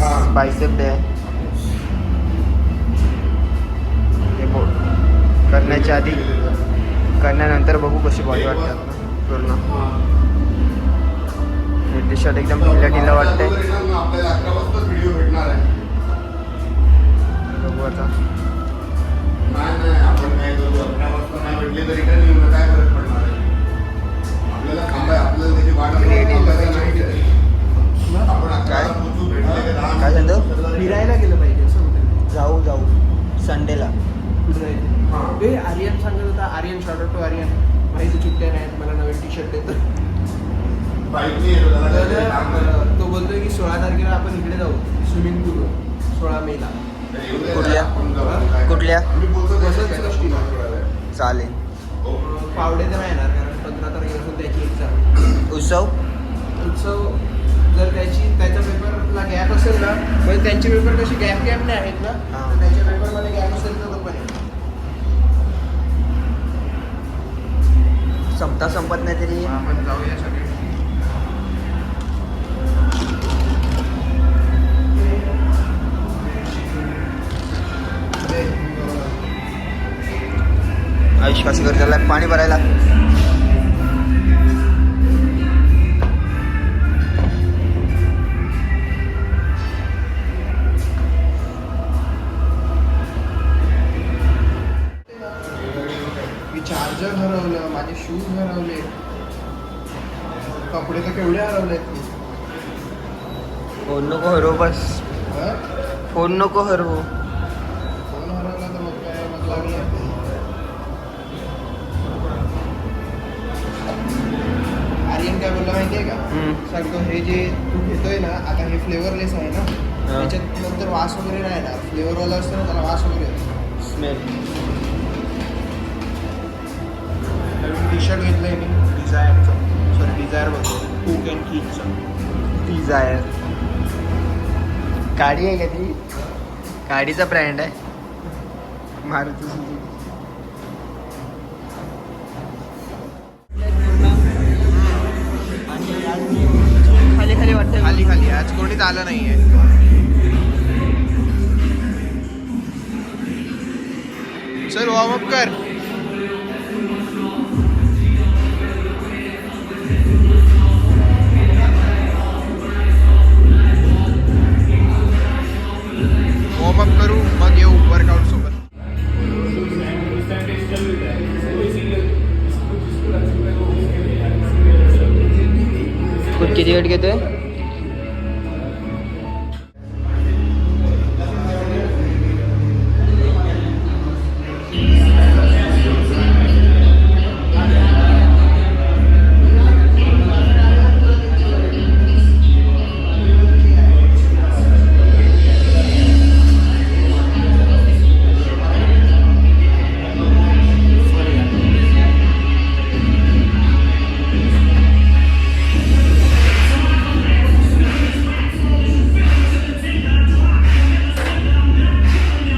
आज bicep day आहे. करण्याच्या आधी करण्यानंतर बघू कशी बॉडी वाटते आता पूर्ण. टी शर्ट एकदम ढिला ढिला वाटते. बघू आता आपण काय करू 11 वाजता नाही भेटले तरी काय नाही, काय फरक पडणार आहे आपल्याला. थांबाय आपल्याला त्याची वाट काय झालं. फिरायला गेलं पाहिजे असं जाऊ संडेला. कुठे आर्यन सांगत होता. आर्यन शॉर्ट टू आर्यन माहिती सुट्ट्या नाहीत मला नवीन टी शर्ट देतो. तो बोलतोय की 16 तारखेला आपण इकडे जाऊ स्विमिंग पूल 16 मेला. कुठल्या चालेल. चालेल. पावडे तर नाही येणार कारण 15 तारखेपासून त्याची एक्झाम. उत्सव जर त्याच्या पेपरला गॅप असेल ना, म्हणजे त्यांचे पेपर कसे गॅप नाही आहेत ना, तर त्याच्या पेपरमध्ये गॅप असेल तर तो पण आहे. संपत नाही तरी आपण जाऊया सगळे. आयुष कसं कर त्याला पाणी भरायला. मी चार्जर हरवलं, माझे शूज हरवले, कपडे तर केवढे हरवलेत. फोन नको हरवू बस. फोन नको हरवू. फोन हरवला तर मग काय मतलब नाही. आर्यन काय बोलला माहितीये का, सांगतो हे जे तू घेतोय ना आता हे फ्लेवरलेस आहे ना, त्याच्यात नंतर वास वगैरे नाही ना. फ्लेवरवाला असतं ना त्याला वास वगैरे येतो. स्मेल. टी शर्ट घेतलंय मी डिझायर बघतो कूक अँड कीचं. डिझायर गाडी आहे का ती. गाडीचा ब्रँड आहे मारुती सुझुकी. खाली खाली वाटतं. खाली आज कोणीच आलं नाहीये. चल वॉर्मअप कर. वॉर्मअप करू मग येऊ वर्कआउट सोबत. किती वेट घेतोय.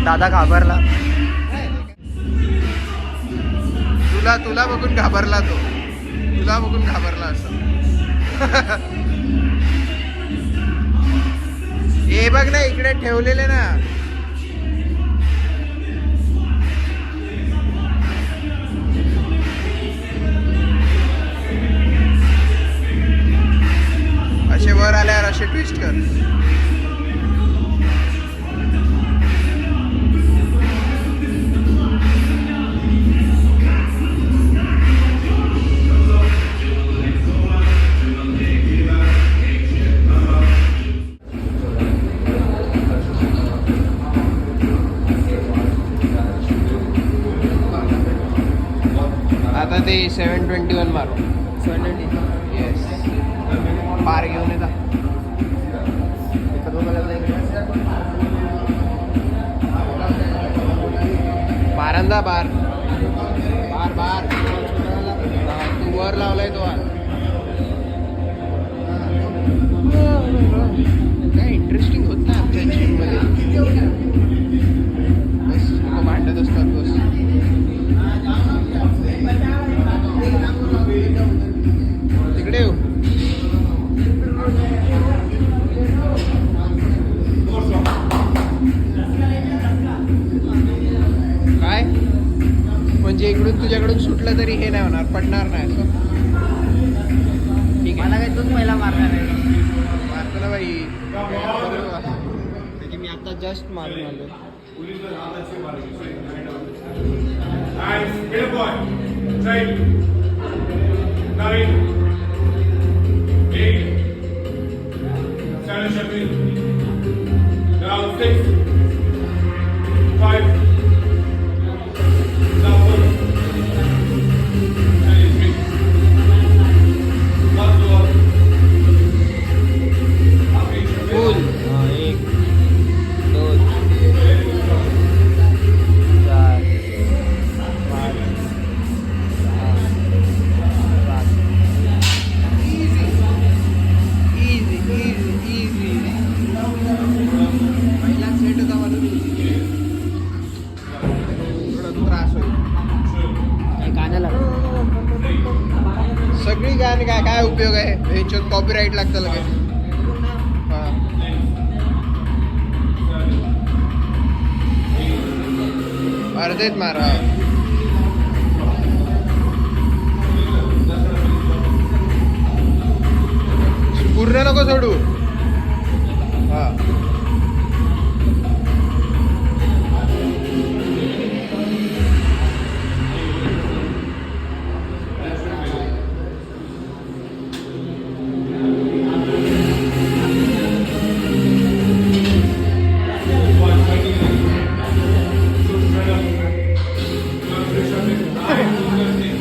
दादा घाबरला. तुला बघून घाबरला तो. तुला बघून घाबरला असं. हे बघ ना इकडे ठेवलेले ना. असे वर आल्यावर असे ट्विस्ट कर. आता ते 721 मारू. 720. येस बार घेऊन येता. बारांदा बार बार बार तू वर लावलाय तो. काय इंटरेस्टिंग होत ना आमच्या जिममध्ये. बस लोक भांडत असतात बस. तिकडे येऊ. मारणार आहेस का? ठीक आहे. मला काय तूच पहिला मारणार आहे. मारतो ना बाई. त्याची मी आता जस्ट मारून आलो. फुल 1 2 4 5 इझी इझी इझी. पहिला सेट होता मला थोडा त्रास होईल. गाण्याला सगळी गाणी काय काय उपयोग आहे ह्याच्यात? कॉपीराईट लागतं लगेच. हां अर्धेच मारा. पूर्ण नको सोडू. हां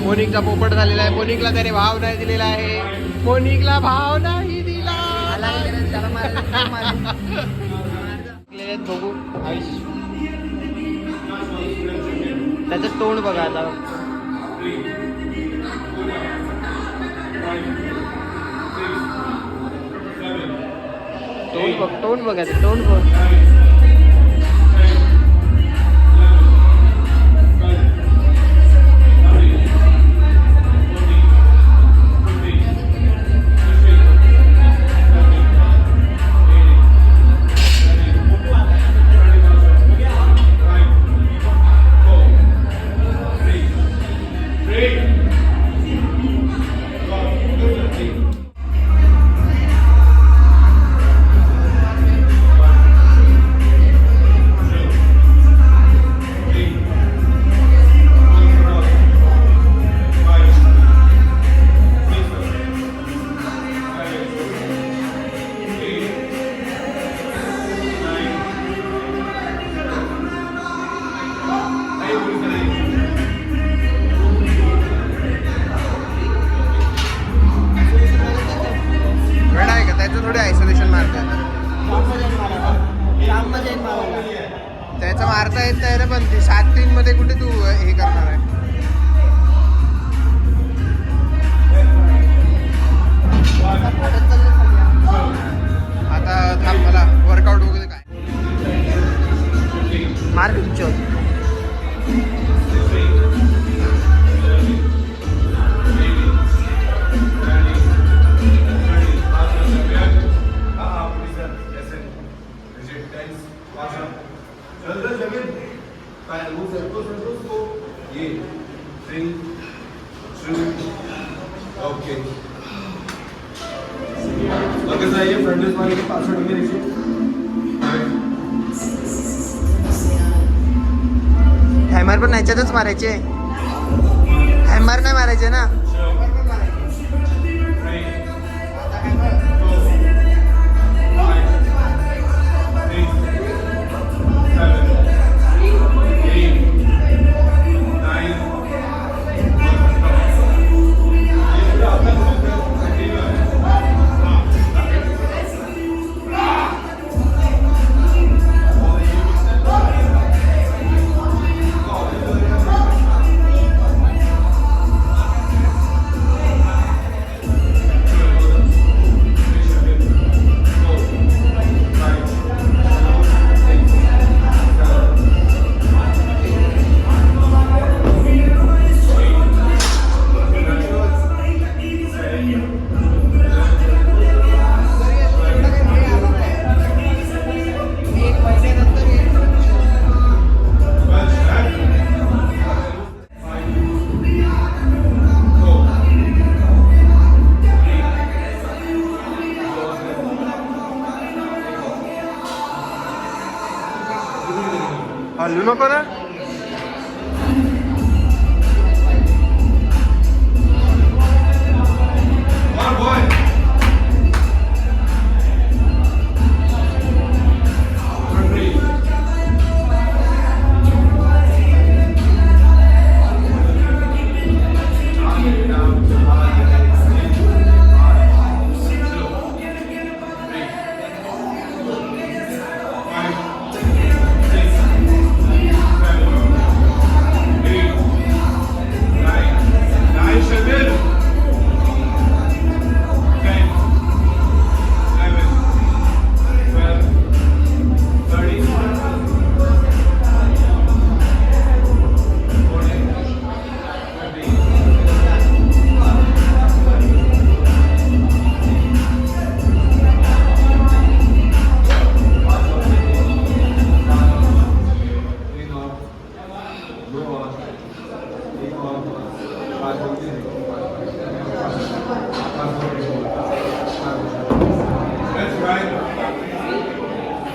मोनिकचा पोपट झालेला आहे. मोनिकला त्याने भाव नाही दिलेला आहे. मोनिकला भाव नाही दिला. मला काय करायचं, त्याला मारायचं, त्याला मारायचं. बघू त्याचं तोंड बघा आता. तोंड बघायचं, तोंड बघ. त्याचं मारता येत नाही ना, पण 7-3 मध्ये कुठे तू हे करणार आहे. आता थांब, मला वर्कआउट वगैरे काय मार पिक्चर. ओके, आगे जाइए, फ्रंट मारिए, पासवर्ड में लिखिए. हॅमर पण ह्याच्यातच मारायचे. हॅमर नाही मारायचे ना. हलू नको ना.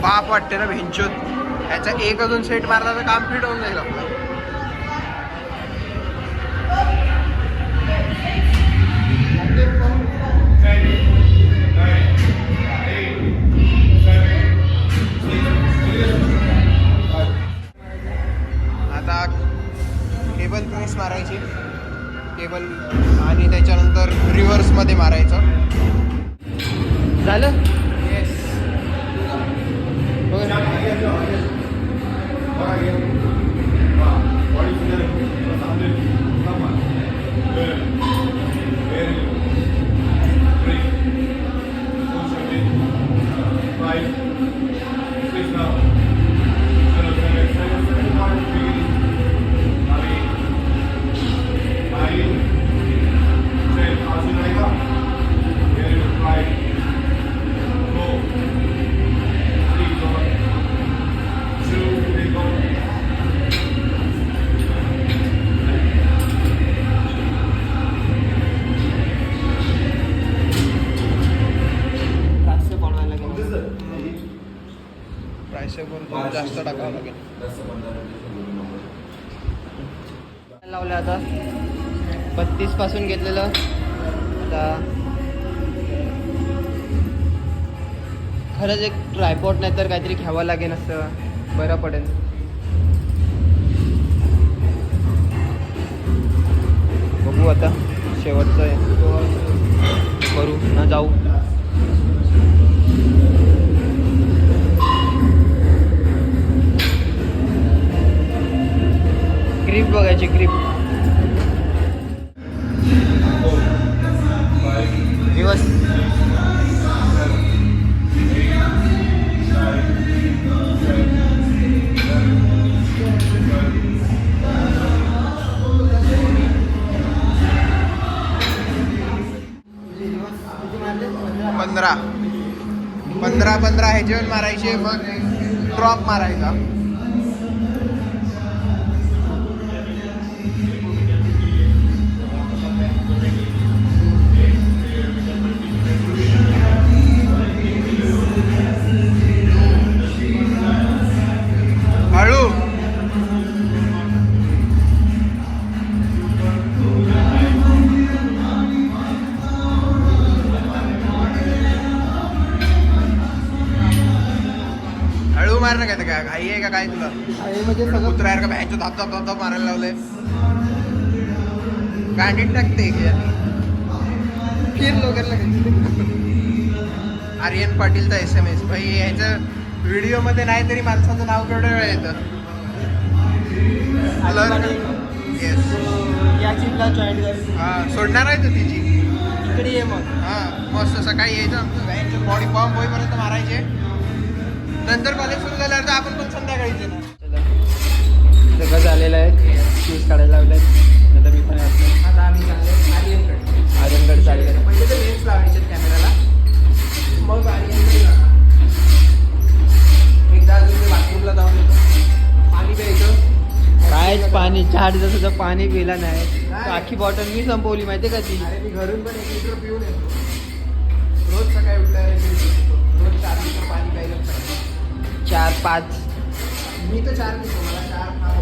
बाप वाटते ना भेंचोत. याचा एक अजून सेट मारला तर काम फिट होऊन जाईल आपलं. आता केबल प्रेस मारायची, केबल, आणि त्याच्यानंतर रिव्हर्समध्ये मारायचं. झालं. जास्त टाकावं लागेल. लावलं आता 32 पासून घेतलेलं. आता खरंच एक ट्रायपॉड नाही तर काहीतरी घ्यावं लागेल, असं बरं पडेल. बघू आता शेवटचं आहे, करू ना जाऊ. ग्रिप बघायची, ग्रिप दिवस. पंधरा ह्याच्यावर मारायचे, मग ड्रॉप मारायचा. हळू. हळू मार ना. काय काय घाई आहे का काय तुला? म्हणजे सगळं कुत्रा आहे का बॅच धाप धाप धाप धाप मारायला लावलंय. गांडीत टाकते फिर वगैरे. आर्यन पाटीलचा SMS भाई. ह्याचं व्हिडिओ मध्ये नाही तरी माणसाचं नाव केवढं वेळ येतं. येस, हा सोडणार आहे तर तिची इकडे ये मग. हा मस्त सकाळी यायचं, आमचं बॉडी पॉम्प होईपर्यंत मारायचे. नंतर कॉलेज सुरू झाल्यावर तर आपण पण संध्याकाळीच येणार. सगळं झालेलं आहे, शूज काढायला लावले. आता मी पण आता आम्ही चालले आर्यनकडे चालले. म्हणजे ते लेन्स लावायचे कॅमेराला, मग आर्यनकडे एकदा अजून बाथरूमला जाऊन येतो. पाणी प्यायचं. कायच पाणी, 4 दिवसाचं पाणी पिलं नाही. आखी बॉटल मी संपवली माहिती का ती. अरे मी घरून पण 1 लिटर पिऊन येतो रोज. सकाळी उठल्यावर रोज 4 लिटर पाणी प्यायला. 4-5 मी तर 4 घेतो, मला 4 हा